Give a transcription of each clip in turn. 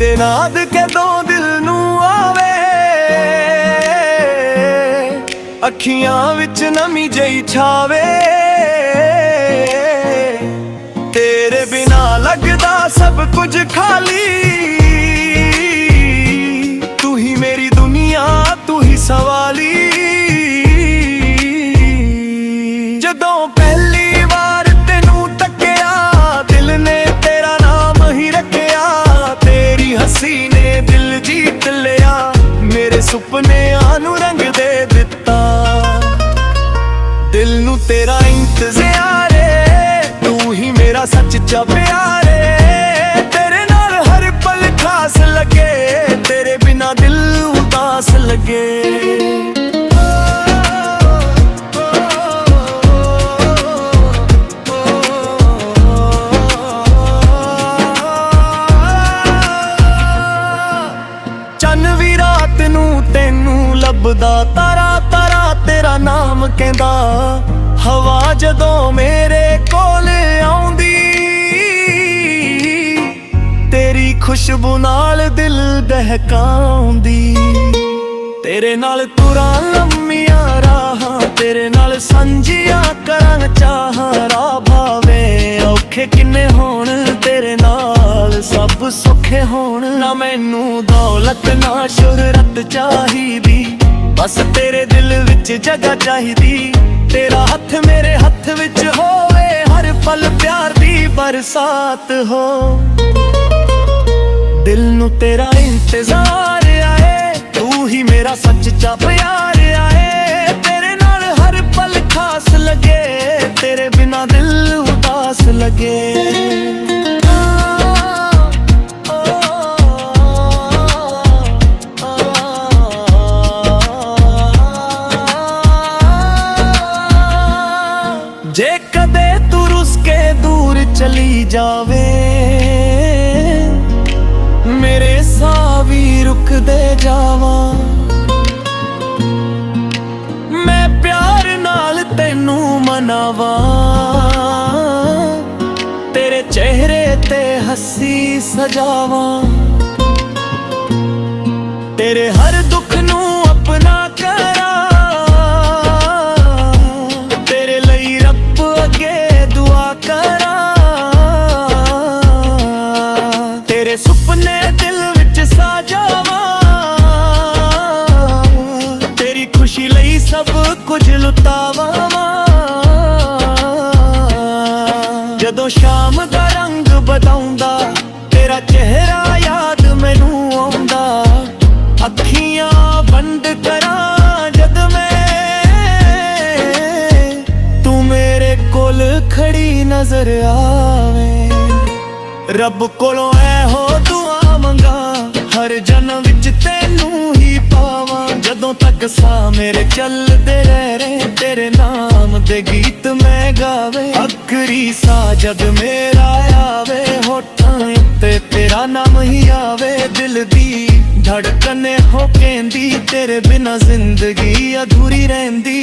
तेरे नाद के दो दिल नू आवे, अखियां विच नमी जई छावे। तेरे बिना लगदा सब कुछ खाली, तू ही मेरी दुनिया तू ही सवाली। जदों पहली बार तेनू तक्या दिल ने तेरा नाम ही रखया। तेरी हंसी ने दिल जीत लिया, मेरे सुपनिਆਂ नू रंग दे दिता। दिल नू तेरा इंतजार है, तू ही मेरा सच्चा प्यार है। तेरे नाल हर पल खास लगे, तेरे बिना दिल उदास लगे। चन भी रात नू तेनू लभदा, तारा तारा तेरा नाम कहंदा। हवा जदों मेरे कोल आउंदी, तेरी खुशबू नाल दिल दहकाउंदी। तेरे नाल तुरां लम्मियां राहां, तेरे नाल सांझियां करां चाहां। राह भावे औखे किन्ने होण, तेरे नाल सब सुखे होण। ना मैनू दौलत ना शोहरत चाहिदी, बस तेरे दिल विच जगह चाहिदी। तेरा हथ मेरे हथ विच होवे, हर पल प्यार दी बरसात हो। दिल नू तेरा इंतजार आए, तू ही मेरा सच्चा प्यार आए। तेरे नाल हर पल खास लगे, तेरे बिना दिल उदास लगे। जे कदे तू रुस के दूर चली जावे, मेरे साह भी रुक दे जावा। मैं प्यार नाल तेनू मनावा, तेरे चेहरे ते हंसी सजावा। तेरे हर दुख नू अपना करा, तेरे लई रब अगे दुआ करा। तेरे सुपने दिल विच साजावा, तेरी खुशी लई सब कुछ लुटावा। जदों शाम दा रंग बदलदा, तेरा चेहरा याद मैनू आउंदा। अखियां बंद करां जद मैं, तू मेरे कोल खड़ी नजर आवे। रब कोलों ऐहो दुआ मंगा, हर जन्म विच तेनू ही पावां। जदों तक सा मेरे चलदे रहे, तेरे नाम दे गीत मैं गावे। आखरी सा जद मेरा आवे, होठां उत्ते तेरा नाम ही आवे। दिल दी धड़कन हो कहंदी, तेरे बिना जिंदगी अधूरी रहंदी।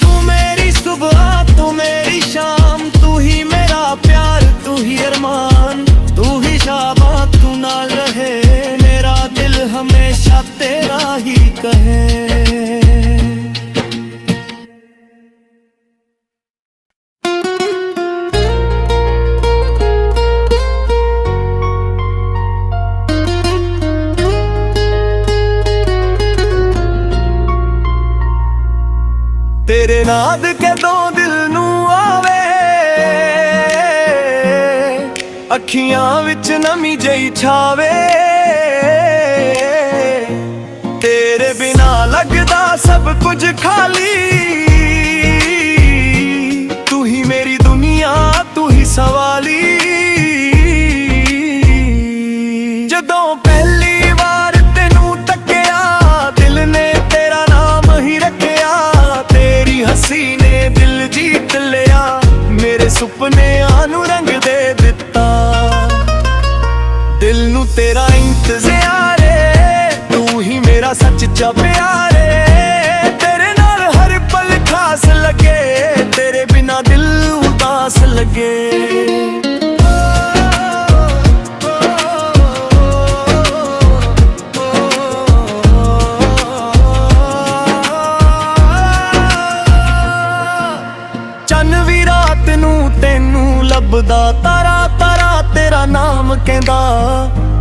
तू मेरी सुबह तू मेरी शाम, तू ही मेरा प्यार तू ही अरमान। तू ही शाबा तू नाल रहे, मेरा दिल हमेशा तेरा ही कहे। तेरे नाद के दो दिल नू आवे, अखियां विच नमी जई छावे। तेरे बिना लगदा सब कुछ खाली, तू ही मेरी दुनिया तू ही सवाली। जदों पहली बार तेनू तक्या, दिल ने तेरा नाम ही रखया। तेरी हंसी ने दिल जीत लिया, मेरे सुपनिਆਂ नू रंग दे दिता। दिल नू तेरा इंतजार है, तू ही मेरा सच्चा प्यार है। तेरे नाल हर पल ਨਾਮ ਕਹਿੰਦਾ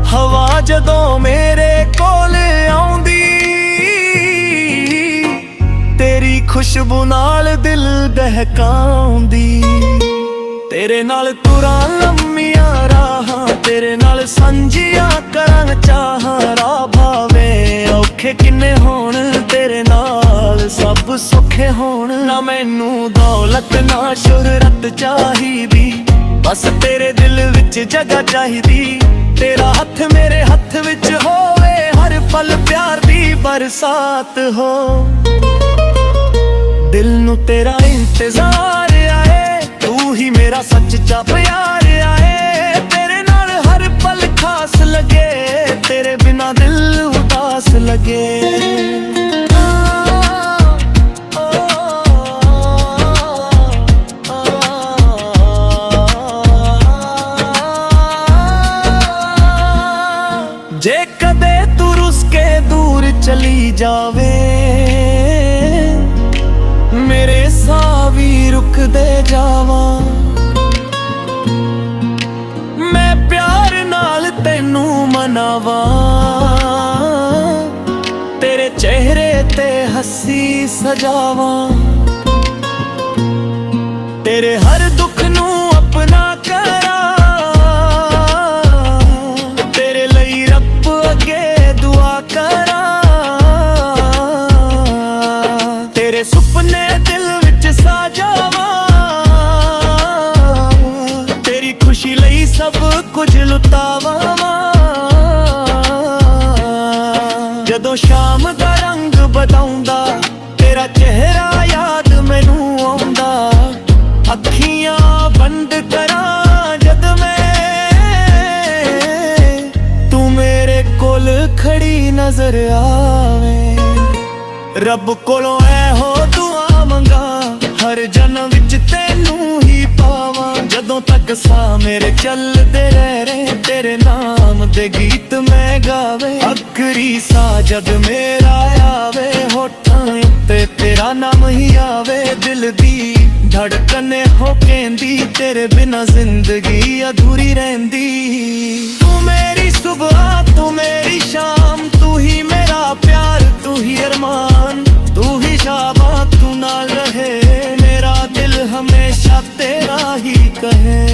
ਹਵਾ ਜਦੋਂ ਮੇਰੇ ਕੋਲ ਆਉਂਦੀ ਤੇਰੀ ਖੁਸ਼ਬੂ ਨਾਲ ਦਿਲ ਦਹਿਕਾਉਂਦੀ ਤੇਰੇ ਨਾਲ ਤੁਰਾਂ ਲੰਮੀਆਂ ਰਾਹਾਂ ਤੇਰੇ ਨਾਲ ਸਾਂਝੀਆਂ ਕਰਾਂ ਚਾਹਾਂ ਰਾਹ ਭਾਵੇਂ ਔਖੇ ਕਿੰਨੇ ਹੋਣ ਤੇਰੇ ਨਾਲ ਸਭ ਸੁੱਖੇ ਹੋਣ ਨਾ ਮੈਨੂੰ ਦੌਲਤ ਨਾ ਸ਼ੋਹਰਤ ਚਾਹੀਦੀ ਬਸ ਤੇਰੇ ਦਿਲ ਵਿੱਚ ਜਗ੍ਹਾ ਚਾਹੀਦੀ ਤੇਰਾ ਹੱਥ ਮੇਰੇ ਹੱਥ ਵਿੱਚ ਹੋਵੇ ਹਰ ਪਲ ਪਿਆਰ ਦੀ ਬਰਸਾਤ ਹੋ ਦਿਲ ਨੂੰ ਤੇਰਾ ਇੰਤਜ਼ਾਰ ਆਏ ਤੂੰ ਹੀ ਮੇਰਾ ਸੱਚਾ ਪਿਆਰ ਆਏ ਤੇਰੇ ਨਾਲ ਹਰ ਪਲ ਖਾਸ ਲੱਗੇ ਤੇਰੇ ਬਿਨਾ ਦਿਲ ਉਦਾਸ ਲੱਗੇ ਜੇ ਕਦੇ ਤੂੰ ਰੁੱਸ ਕੇ ਦੂਰ ਚਲੀ ਜਾਵੇ ਮੇਰੇ ਸਾਹ ਵੀ ਰੁਕਦੇ ਜਾਵਾਂ ਮੈਂ ਪਿਆਰ ਨਾਲ ਤੈਨੂੰ ਮਨਾਵਾਂ ਤੇਰੇ ਚਿਹਰੇ ਤੇ ਹੱਸੀ ਸਜਾਵਾਂ ਤੇਰੇ ਹਰ ਦੁੱਖ ਨੂੰ ਆਪਣਾ ਕਰਾਂ ਤੇਰੇ ਲਈ ਰੱਬ ਅੱਗੇ ਦੁਆ ਕਰਾਂ ਤੇਰੇ ਸੁਪਨੇ ਦਿਲ ਵਿੱਚ ਸਾਜਾਵਾਂ ਤੇਰੀ ਖੁਸ਼ੀ ਲਈ ਸਭ ਕੁਝ ਲੁਟਾਵਾਂ ਜਦੋਂ ਸ਼ਾਮ ਦਾ ਰੰਗ ਬਦਲਦਾ ਤੇਰਾ ਚਿਹਰਾ ਯਾਦ ਮੈਨੂੰ ਆਉਂਦਾ ਅੱਖੀਆਂ ਬੰਦ ਕਰਾਂ ਜਦ ਮੈਂ ਤੂੰ ਮੇਰੇ ਕੋਲ ਖੜੀ ਨਜ਼ਰ ਆਵੇਂ ਰੱਬ ਕੋਲੋਂ ਇਹੋ ਦੁਆ ਮੰਗਾ ਹਰ ਜਨਮ ਵਿੱਚ ਤੈਨੂੰ ਹੀ ਪਾਵਾਂ ਜਦੋਂ ਤੱਕ ਸਾਹ ਮੇਰੇ ਚੱਲਦੇ ਰਹੇ ਤੇਰੇ ਨਾਮ ਦੇ ਗੀਤ ਮੈਂ ਗਾਵੇ ਆਖਰੀ ਸਾਹ ਜਦ ਮੇਰਾ ਆਵੇ ਹੋਠਾਂ ਉੱਤੇ ਤੇਰਾ ਨਾਮ ਹੀ ਆਵੇ ਦਿਲ ਦੀ ਧੜਕਨ ਹੋ ਕਹਿੰਦੀ ਤੇਰੇ ਬਿਨਾ ਜ਼ਿੰਦਗੀ ਅਧੂਰੀ ਰਹਿੰਦੀ ਤੂੰ ਮੇਰੀ ਸੁਬਹ ਤੂੰ ਮੇਰੀ ਸ਼ਾਮ ਤੂੰ ਹੀ ਮੇਰਾ ਪਿਆਰ ਤੂੰ ਹੀ ਅਰਮਾਨ ਤੂੰ ਹੀ ਸ਼ਾਬਾਂ ਤੂੰ ਨਾਲ ਰਹੇ ਮੇਰਾ ਦਿਲ ਹਮੇਸ਼ਾ ਤੇਰਾ ਹੀ ਕਹੇ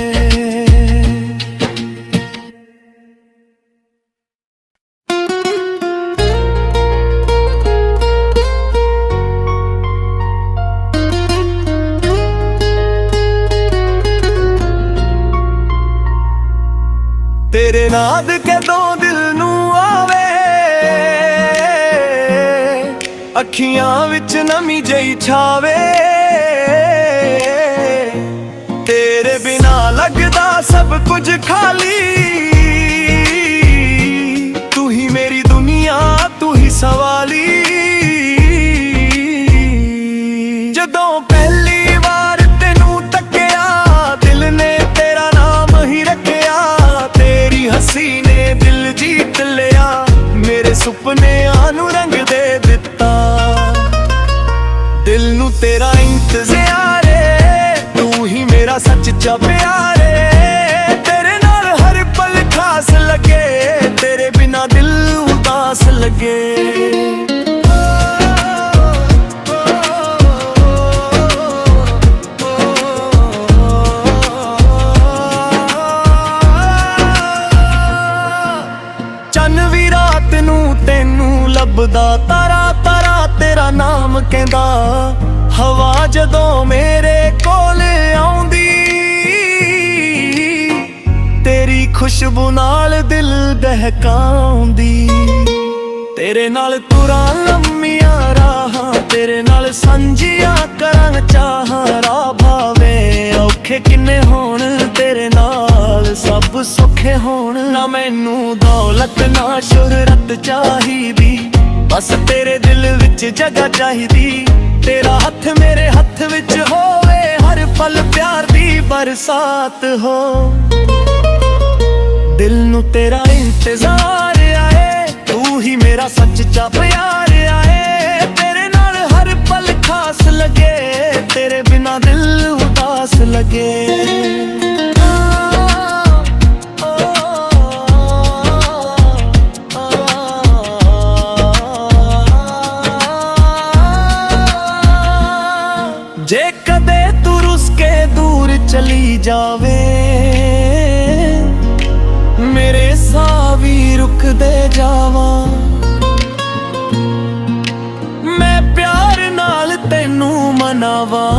ਤੇਰੇ ਨਾਦ ਕਦੋਂ ਦਿਲ ਨੂੰ ਆਵੇ ਅੱਖੀਆਂ ਵਿੱਚ ਨਮੀ ਜਿਹੀ ਛਾਵੇ ਤੇਰੇ ਬਿਨਾ ਲੱਗਦਾ ਸਭ ਕੁਝ ਖਾਲੀ ਤੂੰ ਹੀ ਮੇਰੀ ਦੁਨੀਆ ਤੂੰ ਹੀ ਸਵਾਲੀ ਜਦੋਂ ਪਹਿਲੀ ਵਾਰ ਤੈਨੂੰ ਤੱਕਿਆ ਦਿਲ ਨੇ ਤੇਰਾ ਨਾਮ ਹੀ ਰੱਖਿਆ ਤੇਰੀ ਹੱਸੀ ਨੇ ਦਿਲ ਜੀਤ ਲਿਆ ਮੇਰੇ ਸੁਪਨਿਆਂ ਨੂੰ ਰੰਗ ਦੇ ਦਿੱਤਾ ਦਿਲ ਨੂੰ ਤੇਰਾ ਇੰਤਜ਼ਾਰ ਏ ਤੂੰ ਹੀ ਮੇਰਾ ਸੱਚਾ ਪਿਆਰ ਏ ਤੇਰੇ ਨਾਲ ਹਰ ਪਲ ਖਾਸ ਲੱਗੇ ਤੇਰੇ ਬਿਨਾ ਦਿਲ ਉਦਾਸ ਲੱਗੇ ਤੈਨੂੰ ਲੱਭਦਾ ਤਾਰਾ ਤਾਰਾ ਤੇਰਾ ਨਾਮ ਕਹਿੰਦਾ ਹਵਾ ਜਦੋਂ ਮੇਰੇ ਕੋਲ ਆਉਂਦੀ ਤੇਰੀ ਖੁਸ਼ਬੂ ਨਾਲ ਦਿਲ ਦਹਿਕਾਉਂਦੀ ਤੇਰੇ ਨਾਲ ਤੁਰਾਂ ਲੰਮੀਆਂ ਰਾਹਾਂ ਤੇਰੇ ਨਾਲ ਸਾਂਝੀਆਂ ਕਰਾਂ ਚਾਹਾਂ ਰਾਹ ਭਾਵੇਂ ਔਖੇ ਕਿੰਨੇ ਹੋਣ ਤੇਰੇ ਨਾਲ ਸਭ ਸੁੱਖੇ ਹੋਣ ਨਾ ਮੈਨੂੰ ਦੌਲਤ ਨਾ ਸ਼ੋਹਰਤ ਚਾਹੀਦੀ ਬਸ ਤੇਰੇ ਦਿਲ ਵਿੱਚ ਜਗ੍ਹਾ ਚਾਹੀਦੀ ਤੇਰਾ ਹੱਥ ਮੇਰੇ ਹੱਥ ਵਿੱਚ ਹੋਵੇ ਹਰ ਪਲ ਪਿਆਰ ਦੀ ਬਰਸਾਤ ਹੋ ਦਿਲ ਨੂੰ ਤੇਰਾ ਇੰਤਜ਼ਾਰ ਆਏ ਤੂੰ ਹੀ ਮੇਰਾ ਸੱਚਾ ਪਿਆਰ ਆਏ ਤੇਰੇ ਨਾਲ ਹਰ ਪਲ ਖਾਸ ਲੱਗੇ ਤੇਰੇ ਬਿਨਾ ਦਿਲ ਉਦਾਸ ਲੱਗੇ ਜਾਵੇ, ਮੇਰੇ ਸਾਹ ਵੀ ਰੁਕਦੇ ਜਾਵਾਂ। ਮੈਂ ਪਿਆਰ ਨਾਲ ਤੈਨੂੰ ਮਨਾਵਾਂ,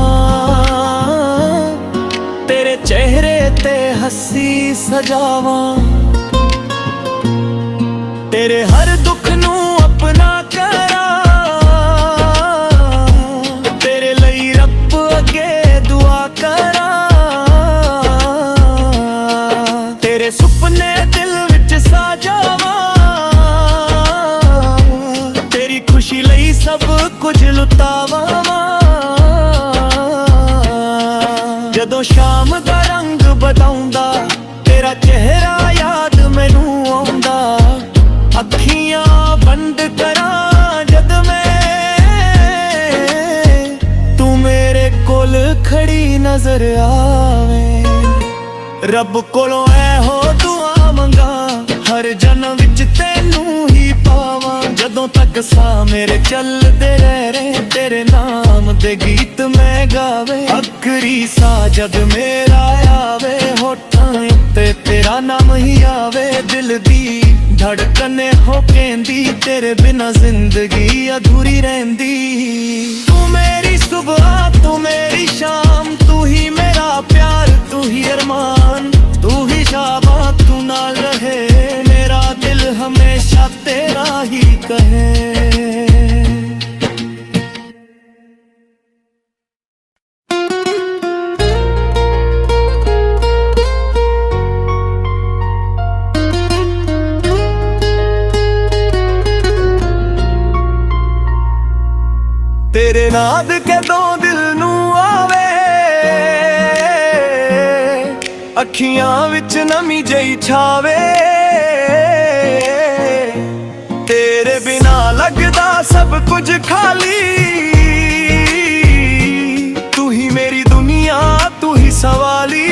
ਤੇਰੇ ਚਿਹਰੇ ਤੇ ਹੱਸੀ ਸਜਾਵਾਂ। ਤੇਰੇ ਹਰ ਦੁੱਖ ਨੂੰ ਆਪਣਾ ਕਰਾਂ, ਤੇਰੇ ਲਈ ਰੱਬ ਅੱਗੇ ਦੁਆ ਕਰਾਂ। ਤੇਰੇ ਸੁਪਨੇ ਦਿਲ ਵਿੱਚ ਸਾਜਾਵਾਂ, ਤੇਰੀ ਖੁਸ਼ੀ ਲਈ ਸਭ ਕੁਝ ਲੁਟਾਵਾਂ। ਜਦੋਂ ਸ਼ਾਮ ਦਾ ਰੰਗ ਬਦਲਦਾ, ਤੇਰਾ ਚਿਹਰਾ ਯਾਦ ਮੈਨੂੰ ਆਉਂਦਾ। ਅੱਖੀਆਂ ਬੰਦ ਕਰਾਂ ਜਦ ਮੈਂ, ਤੂੰ ਮੇਰੇ ਕੋਲ ਖੜੀ ਨਜ਼ਰ ਆਵੇਂ। ਰੱਬ ਕੋਲੋਂ ਇਹੋ ਦੁਆ ਮੰਗਾ, ਹਰ ਜਨਮ ਵਿੱਚ ਤੈਨੂੰ ਹੀ ਪਾਵਾਂ। ਜਦੋਂ ਤੱਕ ਸਾਹ ਮੇਰੇ ਚੱਲਦੇ ਰਹੇ, ਤੇਰੇ ਨਾਮ ਦੇ ਗੀਤ ਮੈਂ ਗਾਵੇ। ਆਖਰੀ ਸਾਹ ਜਦ ਮੇਰਾ ਆਵੇ, ਹੋਠਾਂ ਉੱਤੇ ਤੇਰਾ ਨਾਮ ਹੀ ਆਵੇ। ਦਿਲ ਦੀ ਧੜਕਨ ਹੋ ਕਹਿੰਦੀ, ਤੇਰੇ ਬਿਨਾ ਜ਼ਿੰਦਗੀ ਅਧੂਰੀ ਰਹਿੰਦੀ। ਤੂੰ ਮੇਰੀ ਸੁਬਹ, ਤੂੰ ਮੇਰੀ ਸ਼ਾਮ, ਤੂੰ ਹੀ ਮੇਰਾ ਪਿਆਰ, ਤੂੰ ਹੀ ਅਰਮਾਨ, ਤੂੰ ਹੀ ਸ਼ਾਬਾਂ, ਤੂੰ ਨਾਲ ਰਹੇ। ਮੇਰਾ ਦਿਲ ਹਮੇਸ਼ਾ ਤੇਰਾ ਹੀ ਕਹੇ। ਤੇਰੇ ਨਾਦ ਕਦੋਂ ਦਿਲ ਨੂੰ ਆਵੇ, ਅੱਖੀਆਂ ਵਿੱਚ ਨਮੀ ਜਿਹੀ ਛਾਵੇ। ਤੇਰੇ ਬਿਨਾ ਲੱਗਦਾ ਸਭ ਕੁਝ ਖਾਲੀ, ਤੂੰ ਹੀ ਮੇਰੀ ਦੁਨੀਆ, ਤੂੰ ਹੀ ਸਵਾਲੀ।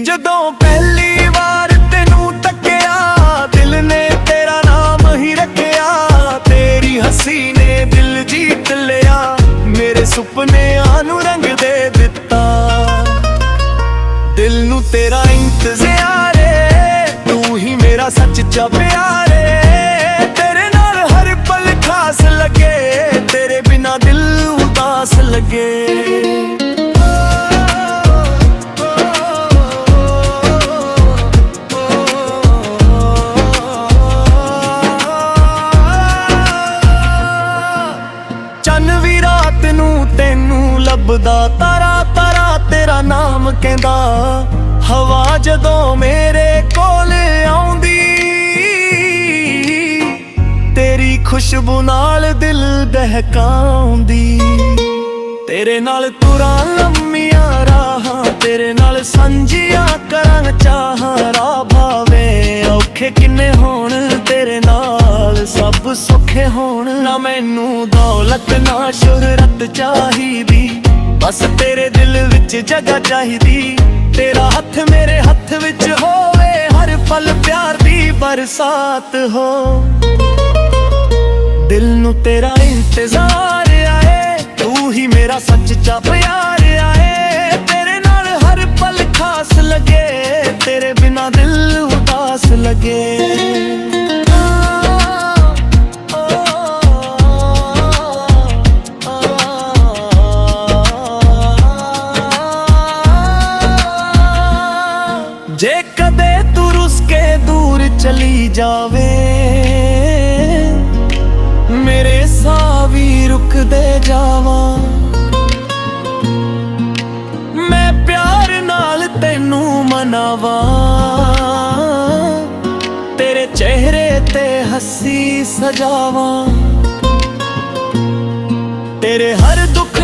ਜਦੋਂ ਪਹਿਲੀ ਵਾਰ ਤੈਨੂੰ ਤੱਕਿਆ, ਦਿਲ ਨੇ ਤੇਰਾ ਨਾਮ ਹੀ ਰੱਖਿਆ। ਤੇਰੀ ਹੱਸੀ ਨੇ ਦਿਲ ਜੀਤ ਲਿਆ, ਮੇਰੇ ਸੁਪਨਿਆਂ ਨੂੰ ਰੰਗ ਦੇ ਦਿੱਤਾ। ਦਿਲ ਨੂੰ ਤੇਰਾ ਇੰਤਜ਼ਾਰ ਏ, ਤੂੰ ਹੀ ਮੇਰਾ ਸੱਚਾ ਪਿਆਰ ਏ। ਤੇਰੇ ਨਾਲ ਹਰ ਪਲ ਖਾਸ ਲੱਗੇ, ਤੇਰੇ ਬਿਨਾ ਦਿਲ ਉਦਾਸ ਲੱਗੇ। ਚੰਨ ਵੀ ਰਾਤ ਨੂੰ ਤੈਨੂੰ ਲੱਭਦਾ, ਤਾਰਾ ਤਾਰਾ ਤੇਰਾ ਨਾਮ ਕਹਿੰਦਾ। ਹਵਾ ਜਦੋਂ ਮੇਰੇ ਕੋਲ ਆਉਂਦੀ, ਤੇਰੀ ਖੁਸ਼ਬੂ ਨਾਲ ਦਿਲ ਦਹਿਕਾਉਂਦੀ। ਤੇਰੇ ਨਾਲ ਤੁਰਾਂ ਲੰਮੀਆਂ ਰਾਹਾਂ, ਤੇਰੇ ਨਾਲ ਸਾਂਝੀਆਂ ਕਰਾਂ ਚਾਹਾਂ। ਰਾਹ ਭਾਵੇਂ ਔਖੇ ਕਿੰਨੇ ਹੋਣ, ਤੇਰੇ ਨਾਲ ਸਭ ਸੁੱਖੇ ਹੋਣ। ਨਾ ਮੈਨੂੰ ਦੌਲਤ ਨਾ ਸ਼ੋਹਰਤ ਚਾਹੀਦੀ, ਬਸ ਤੇਰੇ ਦਿਲ ਵਿੱਚ ਜਗ੍ਹਾ ਚਾਹੀਦੀ। ਤੇਰਾ ਹੱਥ ਮੇਰੇ ਹੱਥ ਵਿੱਚ ਹੋਵੇ, ਹਰ ਪਲ ਪਿਆਰ ਦੀ ਬਰਸਾਤ ਹੋ। ਦਿਲ ਨੂੰ ਤੇਰਾ ਇੰਤਜ਼ਾਰ ਆਏ, ਤੂੰ ਹੀ ਮੇਰਾ ਸੱਚਾ ਪਿਆਰ ਆਏ। ਤੇਰੇ ਨਾਲ ਹਰ ਪਲ ਖਾਸ ਲੱਗੇ, ਤੇਰੇ ਬਿਨਾ ਦਿਲ ਉਦਾਸ ਲੱਗੇ। ਜੇ ਕਦੇ ਤੂੰ ਰੁੱਸ ਕੇ ਦੂਰ ਚਲੀ ਜਾਵੇ, ਮੇਰੇ ਸਾਹ ਵੀ ਰੁਕਦੇ ਜਾਵਾਂ। ਮੈਂ ਪਿਆਰ ਨਾਲ ਤੈਨੂੰ ਮਨਾਵਾਂ, ਤੇਰੇ ਚਿਹਰੇ ਤੇ ਹੱਸੀ ਸਜਾਵਾਂ। ਤੇਰੇ ਹਰ ਦੁੱਖ